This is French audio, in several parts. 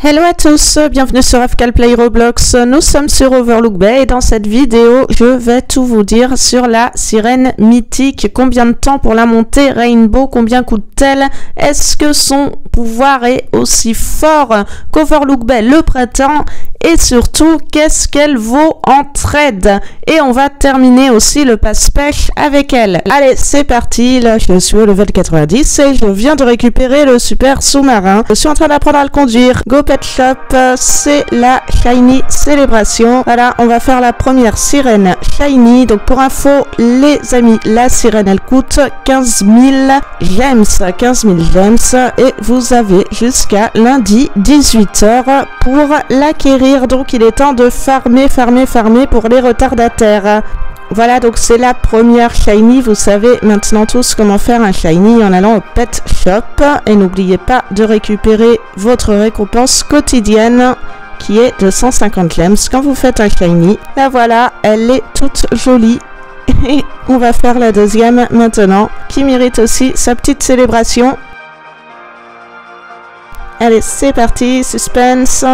Hello à tous, bienvenue sur FCAL Play Roblox. Nous sommes sur Overlook Bay et dans cette vidéo, je vais tout vous dire sur la sirène mythique. Combien de temps pour la monter Rainbow? Combien coûte-t-elle? Est-ce que son pouvoir est aussi fort qu'Overlook Bay le prétend? Et surtout, qu'est-ce qu'elle vaut en trade? Et on va terminer aussi le passe-pêche avec elle. Allez, c'est parti. Là, je suis au level 90 et je viens de récupérer le super sous-marin. Je suis en train d'apprendre à le conduire. Go Pet Shop, c'est la Shiny Célébration. Voilà, on va faire la première sirène Shiny. Donc pour info, les amis, la sirène, elle coûte 15 000 gems. 15 000 gems. Et vous avez jusqu'à lundi 18h pour l'acquérir. Donc il est temps de farmer pour les retardataires. Voilà, donc c'est la première Shiny. Vous savez maintenant tous comment faire un Shiny en allant au Pet Shop. Et n'oubliez pas de récupérer votre récompense quotidienne qui est de 150 gems quand vous faites un Shiny. La voilà, elle est toute jolie. Et on va faire la deuxième maintenant, qui mérite aussi sa petite célébration. Allez, c'est parti, suspense.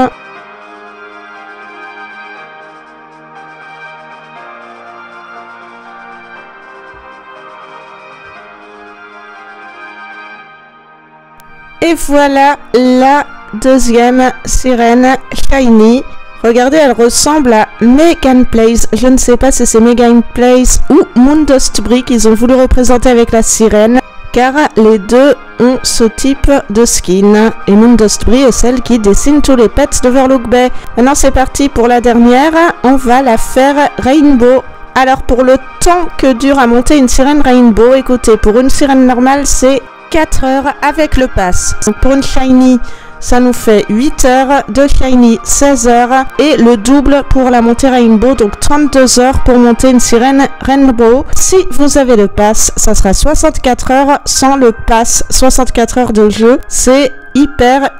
Et voilà la deuxième sirène Shiny. Regardez, elle ressemble à Megan Place. Je ne sais pas si c'est Megan Place ou Moondustbury qu'ils ont voulu représenter avec la sirène, car les deux ont ce type de skin. Et Moondustbury est celle qui dessine tous les pets d'Overlook Bay. Maintenant c'est parti pour la dernière. On va la faire Rainbow. Alors pour le temps que dure à monter une sirène Rainbow, écoutez, pour une sirène normale c'est 4 heures avec le pass. Donc pour une Shiny, ça nous fait 8 heures, de Shiny 16 heures et le double pour la montée Rainbow, donc 32 heures pour monter une sirène Rainbow. Si vous avez le pass, ça sera 64 heures. Sans le pass, 64 heures de jeu, c'est hyper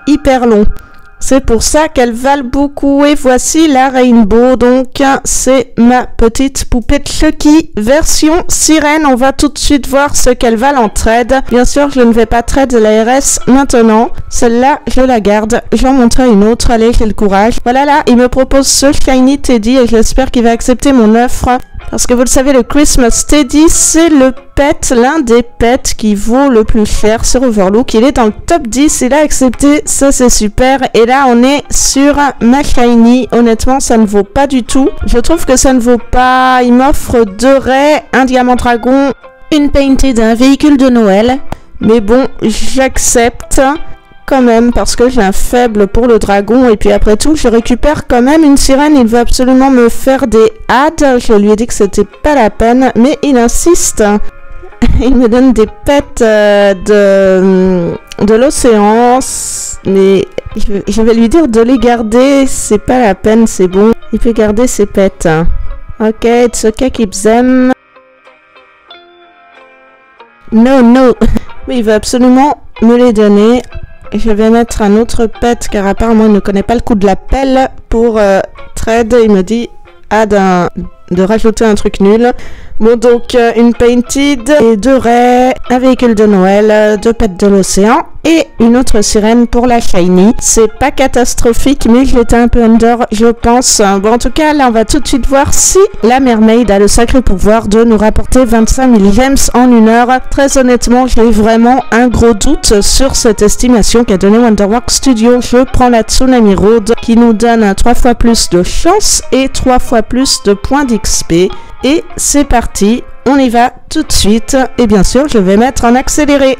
long. C'est pour ça qu'elles valent beaucoup. Et voici la Rainbow. Donc, c'est ma petite poupée Chucky version sirène. On va tout de suite voir ce qu'elles valent en trade. Bien sûr, je ne vais pas trade la RS maintenant. Celle-là, je la garde. J'en montrerai une autre. Allez, j'ai le courage. Voilà, là, il me propose ce Shiny Teddy et j'espère qu'il va accepter mon offre. Parce que vous le savez, le Christmas Teddy, c'est le pet, l'un des pets qui vaut le plus cher sur Overlook. Il est dans le top 10, il a accepté, ça c'est super. Et là, on est sur ma Shiny. Honnêtement, ça ne vaut pas du tout. Je trouve que ça ne vaut pas. Il m'offre 2 rays, un diamant dragon, une painted, un véhicule de Noël. Mais bon, j'accepte quand même parce que j'ai un faible pour le dragon et puis après tout je récupère quand même une sirène. Il veut absolument me faire des ads, je lui ai dit que c'était pas la peine mais il insiste. Il me donne des pets de l'océan, mais je vais lui dire de les garder, c'est pas la peine, c'est bon, il peut garder ses pets. Ok, it's okay, keep them. No. Mais il veut absolument me les donner. Je vais mettre un autre pet car apparemment il ne connaît pas le coup de la pelle pour trade. Il me dit de rajouter un truc nul. Bon, donc une painted et 2 rays, un véhicule de Noël, 2 pets de l'océan et une autre sirène pour la Shiny. C'est pas catastrophique mais j'étais un peu under, je pense. Bon, en tout cas là on va tout de suite voir si la mermaid a le sacré pouvoir de nous rapporter 25 000 gems en 1 heure. Très honnêtement, j'ai vraiment un gros doute sur cette estimation qu'a donné Wonderworks Studio. Je prends la Tsunami Road qui nous donne 3 fois plus de chance et 3 fois plus de points d'XP. Et c'est parti, on y va tout de suite. Et bien sûr, je vais mettre en accéléré.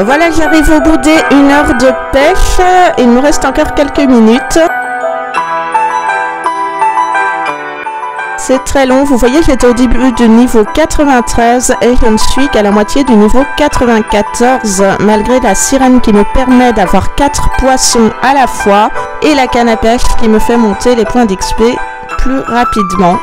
Voilà, j'arrive au bout des 1 heure de pêche. Il nous reste encore quelques minutes. C'est très long. Vous voyez, j'étais au début du niveau 93 et je ne suis qu'à la moitié du niveau 94. Malgré la sirène qui me permet d'avoir 4 poissons à la fois et la canne à pêche qui me fait monter les points d'XP plus rapidement.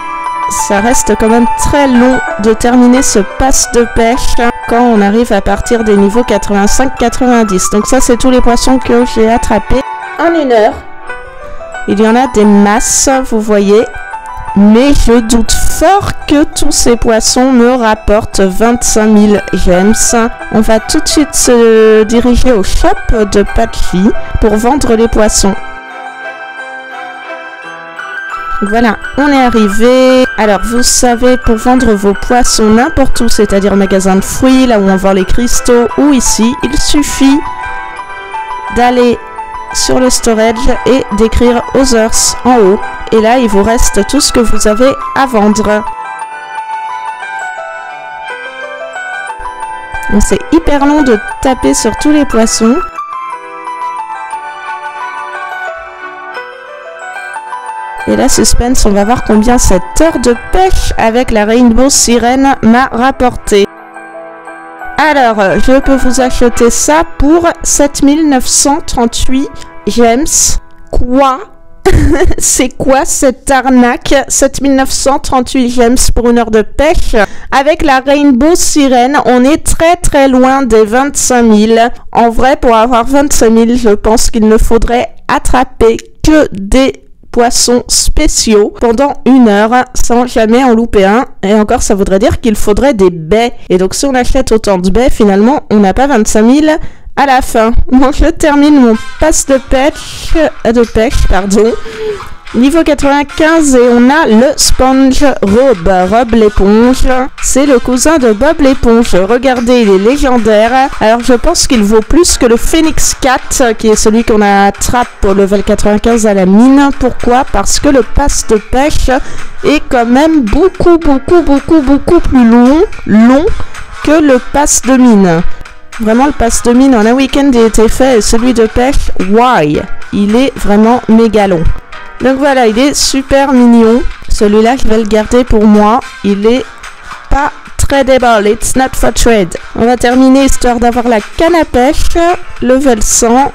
Ça reste quand même très long de terminer ce pass de pêche. quand on arrive à partir des niveaux 85-90. Donc ça, c'est tous les poissons que j'ai attrapés en 1 heure. Il y en a des masses, vous voyez. Mais je doute fort que tous ces poissons me rapportent 25 000 gems. On va tout de suite se diriger au shop de Patchy pour vendre les poissons. Voilà, on est arrivé. Alors, vous savez, pour vendre vos poissons n'importe où, c'est-à-dire au magasin de fruits, là où on vend les cristaux, ou ici, il suffit d'aller sur le storage et d'écrire Others en haut. Et là, il vous reste tout ce que vous avez à vendre. C'est hyper long de taper sur tous les poissons. Et là, suspense, on va voir combien cette heure de pêche avec la Rainbow Sirène m'a rapporté. Alors, je peux vous acheter ça pour 7938 gems. Quoi? C'est quoi cette arnaque? 7938 gems pour 1 heure de pêche. Avec la Rainbow Sirène, on est très très loin des 25 000. En vrai, pour avoir 25 000, je pense qu'il ne faudrait attraper que des poissons spéciaux pendant 1 heure sans jamais en louper un. Et encore, ça voudrait dire qu'il faudrait des baies. Et donc, si on achète autant de baies, finalement, on n'a pas 25 000 à la fin. Bon, je termine mon pass de pêche, Niveau 95 et on a le Sponge Rob. Rob l'éponge. C'est le cousin de Bob l'éponge. Regardez, il est légendaire. Alors je pense qu'il vaut plus que le Phoenix Cat, qui est celui qu'on attrape au level 95 à la mine. Pourquoi? Parce que le pass de pêche est quand même beaucoup plus long que le pass de mine. Vraiment, le pass de mine en un week-end il était fait et celui de pêche, why? Il est vraiment méga long. Donc voilà, il est super mignon. Celui-là, je vais le garder pour moi. Il est pas tradable. It's not for trade. On va terminer histoire d'avoir la canne à pêche. Level 100.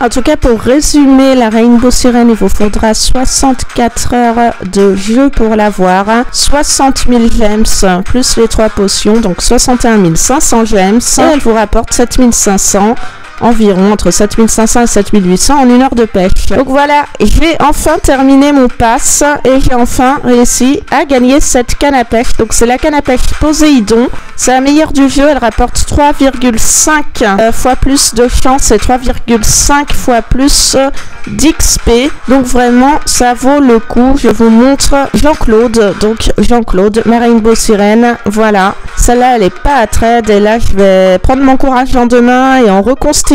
En tout cas, pour résumer, la Rainbow Sirène, il vous faudra 64 heures de jeu pour l'avoir. 60 000 gems plus les 3 potions. Donc 61 500 gems. Et elle vous rapporte 7500. Environ entre 7500 et 7800 en 1 heure de pêche. Donc voilà, j'ai enfin terminé mon pass et j'ai enfin réussi à gagner cette canne à pêche. Donc c'est la canne à pêche Poséidon. C'est la meilleure du jeu, elle rapporte 3,5 fois plus de chance et 3,5 fois plus d'XP. Donc vraiment, ça vaut le coup. Je vous montre Jean-Claude. Donc Jean-Claude, ma Rainbow Sirène. Voilà, celle-là, elle est pas à trade. Et là, je vais prendre mon courage en deux mains et en reconstituer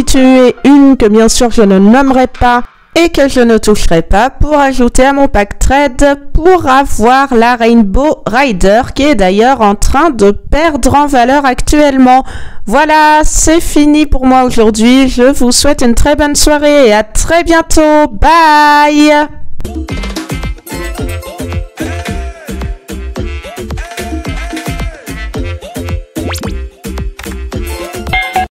une que bien sûr je ne nommerai pas et que je ne toucherai pas pour ajouter à mon pack trade pour avoir la Rainbow Rider qui est d'ailleurs en train de perdre en valeur actuellement. Voilà, c'est fini pour moi aujourd'hui. Je vous souhaite une très bonne soirée et à très bientôt. Bye!